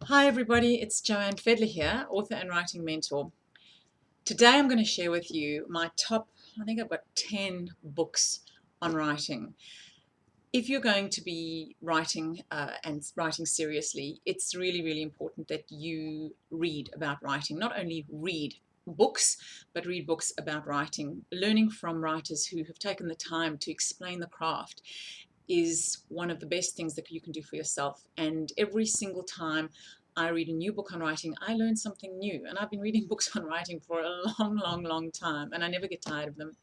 Hi everybody, it's Joanne Fedler here, author and writing mentor. Today I'm going to share with you my top, I think I've got 10 books on writing. If you're going to be writing and writing seriously, it's really important that you read about writing. Not only read books, but read books about writing. Learning from writers who have taken the time to explain the craft is one of the best things that you can do for yourself. And every single time I read a new book on writing, I learn something new. And I've been reading books on writing for a long time, and I never get tired of them.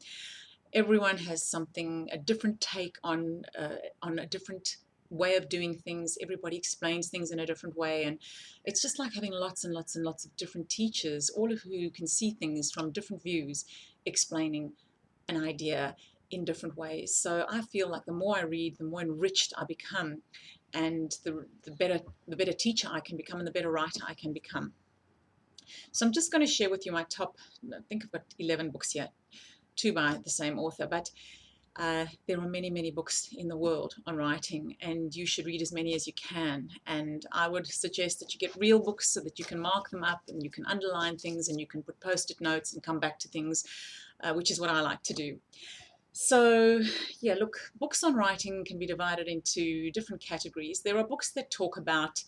Everyone has something, a different take on a different way of doing things. Everybody explains things in a different way, and it's just like having lots and lots of different teachers, all of who can see things from different views, explaining an idea in different ways. So I feel like the more I read, the more enriched I become, and the better teacher I can become, and the better writer I can become. So I'm just going to share with you my top, I think I've got 11 books here, 2 by the same author, but there are many books in the world on writing, and you should read as many as you can. And I would suggest that you get real books so that you can mark them up and you can underline things and you can put post-it notes and come back to things, which is what I like to do. So yeah, look, books on writing can be divided into different categories. There are books that talk about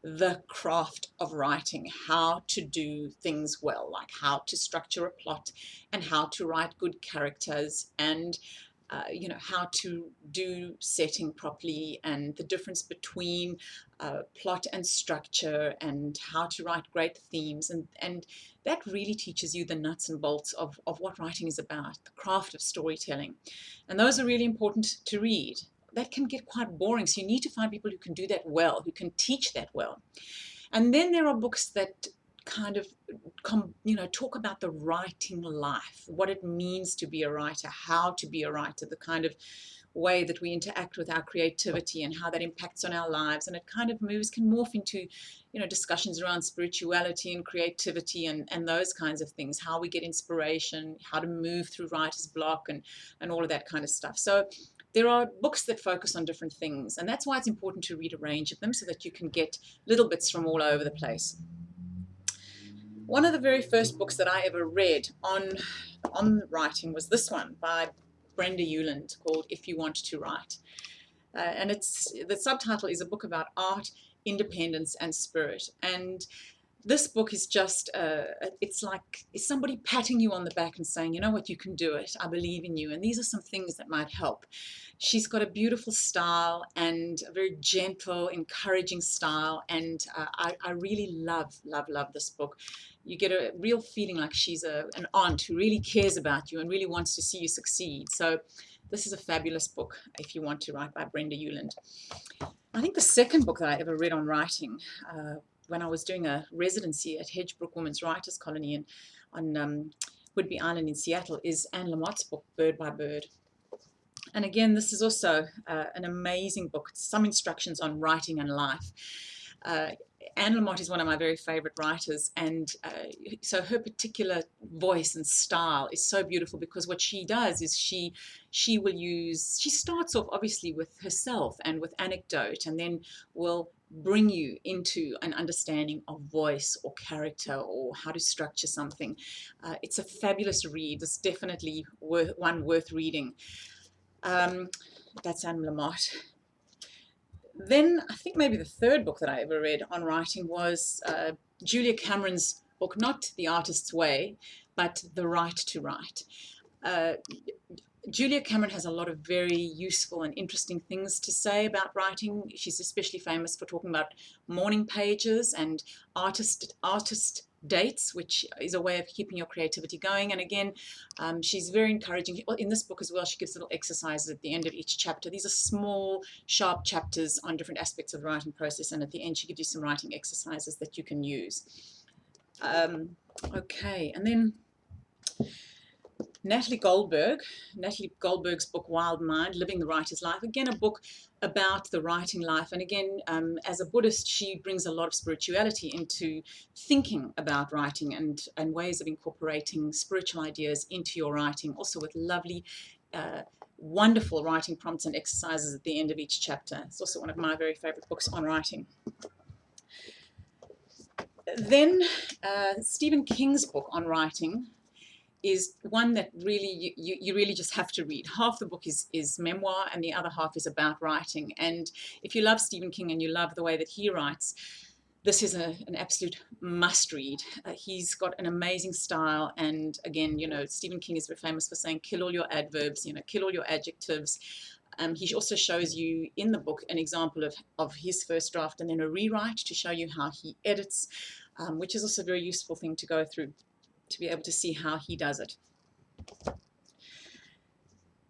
the craft of writing, how to do things well, like how to structure a plot and how to write good characters, and how to do setting properly, and the difference between plot and structure, and how to write great themes, and that really teaches you the nuts and bolts of what writing is about, the craft of storytelling. And those are really important to read. That can get quite boring, so you need to find people who can do that well, who can teach that well. And then there are books that kind of talk about the writing life, what it means to be a writer, how to be a writer, the kind of way that we interact with our creativity and how that impacts on our lives. And it kind of can morph into discussions around spirituality and creativity and those kinds of things, how we get inspiration, how to move through writer's block, and all of that kind of stuff. So there are books that focus on different things, and that's why it's important to read a range of them so that you can get little bits from all over the place. One of the very first books that I ever read on writing was this one by Brenda Euland, called If You Want to Write. And the subtitle is a book about art, independence, and spirit. And this book is just, it's like somebody patting you on the back and saying, you know what, you can do it, I believe in you. And these are some things that might help. She's got a beautiful style, and a very gentle, encouraging style, and I really love this book. You get a real feeling like she's an aunt who really cares about you and really wants to see you succeed. So this is a fabulous book, If You Want to Write, by Brenda Euland. I think the second book that I ever read on writing, when I was doing a residency at Hedgebrook Women's Writers Colony on Whidbey Island in Seattle, is Anne Lamott's book, Bird by Bird. And again, this is also an amazing book. Some instructions on writing and life. Anne Lamott is one of my very favorite writers, and so her particular voice and style is so beautiful, because what she does is she starts off obviously with herself and with anecdote, and then will bring you into an understanding of voice or character or how to structure something. It's a fabulous read. It's definitely one worth reading. That's Anne Lamott. Then I think maybe the third book that I ever read on writing was Julia Cameron's book, not The Artist's Way, but The Right to Write. Julia Cameron has a lot of very useful and interesting things to say about writing. She's especially famous for talking about morning pages and artist dates, which is a way of keeping your creativity going. And again, she's very encouraging. In this book as well, she gives little exercises at the end of each chapter. These are small, sharp chapters on different aspects of the writing process, and at the end she gives you some writing exercises that you can use. Okay, and then Natalie Goldberg's book, Wild Mind, Living the Writer's Life. Again, a book about the writing life. And again, as a Buddhist, she brings a lot of spirituality into thinking about writing and ways of incorporating spiritual ideas into your writing, also with lovely, wonderful writing prompts and exercises at the end of each chapter. It's also one of my very favorite books on writing. Then Stephen King's book on writing is one that really you really just have to read. Half the book is memoir and the other half is about writing. And if you love Stephen King and you love the way that he writes, this is an absolute must read. He's got an amazing style, and again, Stephen King is very famous for saying kill all your adverbs, kill all your adjectives. He also shows you in the book an example of his first draft and then a rewrite to show you how he edits, which is also a very useful thing to go through to be able to see how he does it.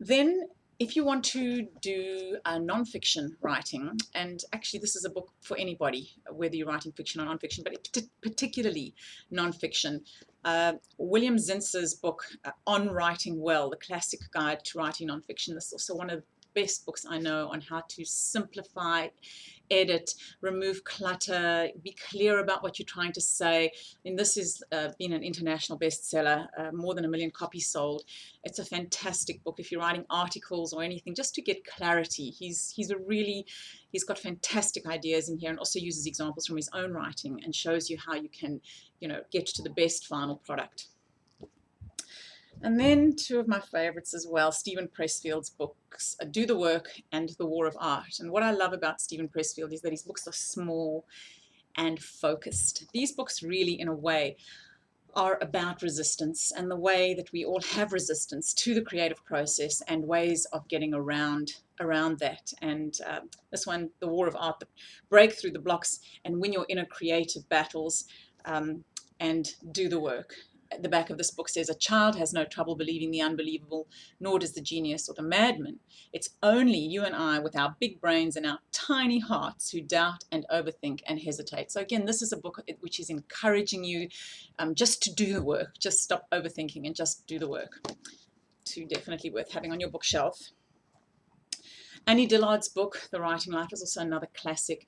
Then if you want to do non-fiction writing, and actually this is a book for anybody, whether you're writing fiction or non-fiction, but particularly non-fiction, William Zinser's book On Writing Well, the classic guide to writing non-fiction. This is also one of the best books I know on how to simplify, edit, remove clutter, be clear about what you're trying to say. And this has been an international bestseller, more than 1 million copies sold. It's a fantastic book if you're writing articles or anything, just to get clarity. He's got fantastic ideas in here, and also uses examples from his own writing and shows you how you can, get to the best final product. And then two of my favorites as well, Steven Pressfield's books, Do the Work and The War of Art. And what I love about Steven Pressfield is that his books are small and focused. These books really, in a way, are about resistance and the way that we all have resistance to the creative process and ways of getting around that. And this one, The War of Art, break through the blocks and win your inner creative battles and do the work. At the back of this book says, a child has no trouble believing the unbelievable, nor does the genius or the madman. It's only you and I with our big brains and our tiny hearts who doubt and overthink and hesitate. So again, this is a book which is encouraging you just to do the work, just stop overthinking and just do the work. Two definitely worth having on your bookshelf. Annie Dillard's book, The Writing Life, is also another classic.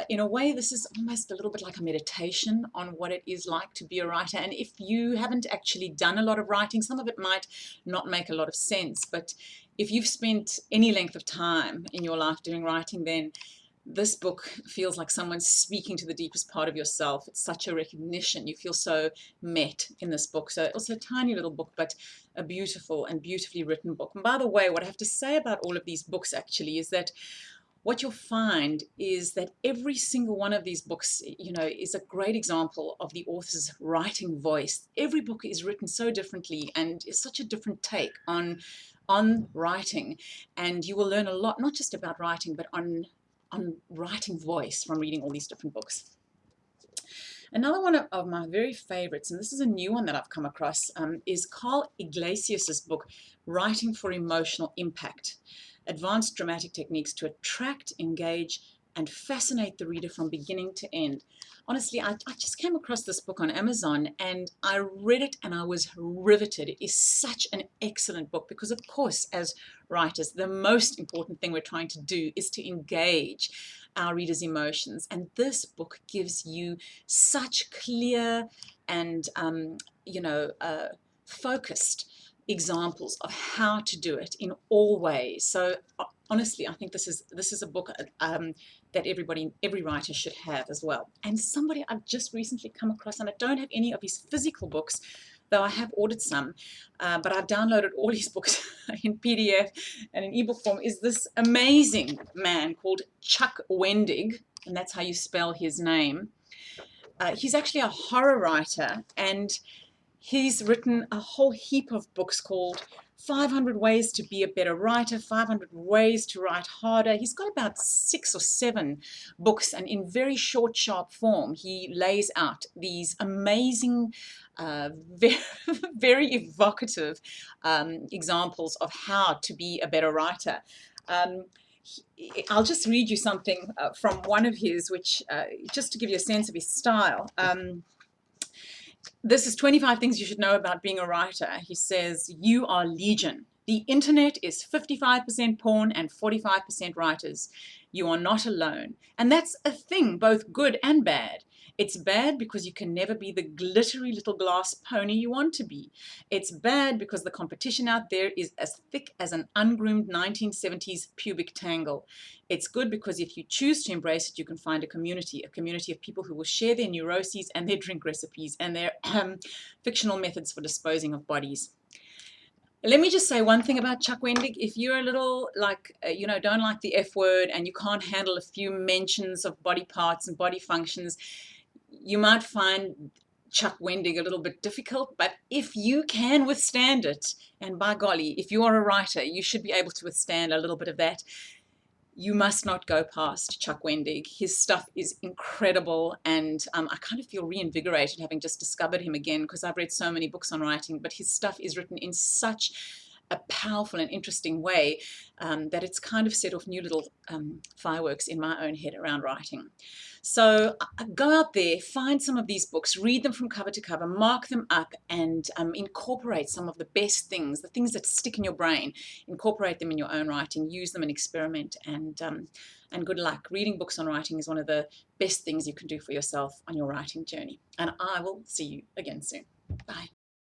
In a way, this is almost a little bit like a meditation on what it is like to be a writer. And if you haven't actually done a lot of writing, some of it might not make a lot of sense. But if you've spent any length of time in your life doing writing, then this book feels like someone's speaking to the deepest part of yourself. It's such a recognition. You feel so met in this book. So also a tiny little book, but a beautiful and beautifully written book. And by the way, what I have to say about all of these books actually is that what you'll find is that every single one of these books, is a great example of the author's writing voice. Every book is written so differently and is such a different take on writing. And you will learn a lot, not just about writing, but on writing voice from reading all these different books. Another one of my very favorites, and this is a new one that I've come across, is Karl Iglesias' book, Writing for Emotional Impact, Advanced Dramatic Techniques to Attract, Engage, and Fascinate the Reader from Beginning to End. Honestly, I just came across this book on Amazon and I read it and I was riveted. It is such an excellent book because, of course, as writers, the most important thing we're trying to do is to engage our readers' emotions. And this book gives you such clear and, focused examples of how to do it in all ways. So honestly, I think this is a book that every writer should have as well. And somebody I've just recently come across, and I don't have any of his physical books, though I have ordered some, but I've downloaded all his books in PDF and in ebook form, is this amazing man called Chuck Wendig, and that's how you spell his name. He's actually a horror writer, and he's written a whole heap of books called 500 Ways to Be a Better Writer, 500 Ways to Write Harder. He's got about 6 or 7 books, and in very short, sharp form, he lays out these amazing, very evocative examples of how to be a better writer. I'll just read you something from one of his, which just to give you a sense of his style. This is 25 things you should know about being a writer. He says, you are legion. The internet is 55% porn and 45% writers. You are not alone. And that's a thing, both good and bad. It's bad because you can never be the glittery little glass pony you want to be. It's bad because the competition out there is as thick as an ungroomed 1970s pubic tangle. It's good because if you choose to embrace it, you can find a community of people who will share their neuroses and their drink recipes and their fictional methods for disposing of bodies. Let me just say one thing about Chuck Wendig. If you're a little like, don't like the F word and you can't handle a few mentions of body parts and body functions, you might find Chuck Wendig a little bit difficult, but if you can withstand it, and by golly, if you are a writer, you should be able to withstand a little bit of that. You must not go past Chuck Wendig. His stuff is incredible, and I kind of feel reinvigorated having just discovered him again because I've read so many books on writing, but his stuff is written in such a powerful and interesting way that it's kind of set off new little fireworks in my own head around writing. So go out there, find some of these books, read them from cover to cover, mark them up, and incorporate some of the best things, the things that stick in your brain. Incorporate them in your own writing, use them and experiment, and good luck. Reading books on writing is one of the best things you can do for yourself on your writing journey. And I will see you again soon. Bye.